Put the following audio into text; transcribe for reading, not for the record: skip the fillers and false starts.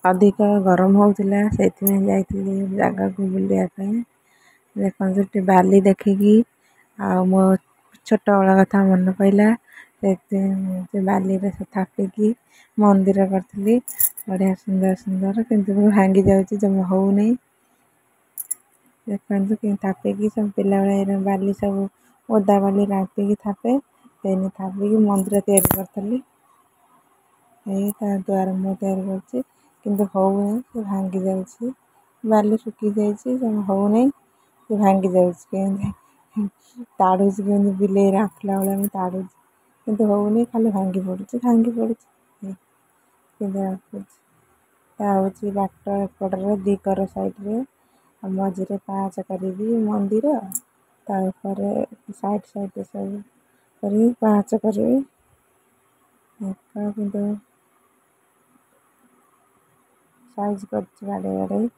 ଅଧିକ ଗରମ ହେଉଥିଲା ସେଇଥିପାଇଁ ଯାଇଥିଲି ଜାଗାକୁ ବୁଲିବା ପାଇଁ। ଦେଖନ୍ତୁ ସେଠି ବାଲି ଦେଖିକି ଆଉ ମୋ ଛୋଟବେଳ କଥା ମନେ ପଡ଼ିଲା। ସେଥିପାଇଁ ସେ ବାଲିରେ ଥାପିକି ମନ୍ଦିର କରିଥିଲି। ବଢ଼ିଆ ସୁନ୍ଦର ସୁନ୍ଦର କିନ୍ତୁ ଭାଙ୍ଗି ଯାଉଛି, ଜମା ହେଉନି। ଦେଖନ୍ତୁ କେମିତି ଥାପିକି ସବୁ ପିଲାବେଳେ ବାଲି ସବୁ ଓଦା ବାଲି ରାମ୍ପିକି ଥାପେ, ସେମିତି ଥାପିକି ମନ୍ଦିର ତିଆରି କରିଥିଲି। ଏଇ ତା ଦ୍ୱାର ମୁଁ ତିଆରି କରିଛି, କିନ୍ତୁ ହେଉନି, ସେ ଭାଙ୍ଗି ଯାଉଛି। ବାଲି ଶୁଖି ଯାଇଛି, ଜମା ହେଉନି, ସେ ଭାଙ୍ଗି ଯାଉଛି। କେମିତି ତାଡ଼ୁଛି, କେମିତି ବିଲେଇ ରାମ୍ପିଲା ଭଳିଆ ମୁଁ ତାଡ଼ୁଛି, କିନ୍ତୁ ହେଉନି, ଖାଲି ଭାଙ୍ଗି ପଡ଼ୁଛି କିନ୍ତୁ ରାମ୍ପୁଛି। ତା ହେଉଛି ବାଟ ଏପଟରେ ଦିକର ସାଇଡ଼୍ରେ ଆଉ ମଝିରେ ପାହାଚ କରିବି ମନ୍ଦିର, ତା ଉପରେ ସାଇଡ଼୍ରେ ସବୁ କରିବି, ପାହାଚ କରିବି। କିନ୍ତୁ ସାଇଜ୍ କରିଛି ବାଡ଼େଇ ବାଡ଼େଇ।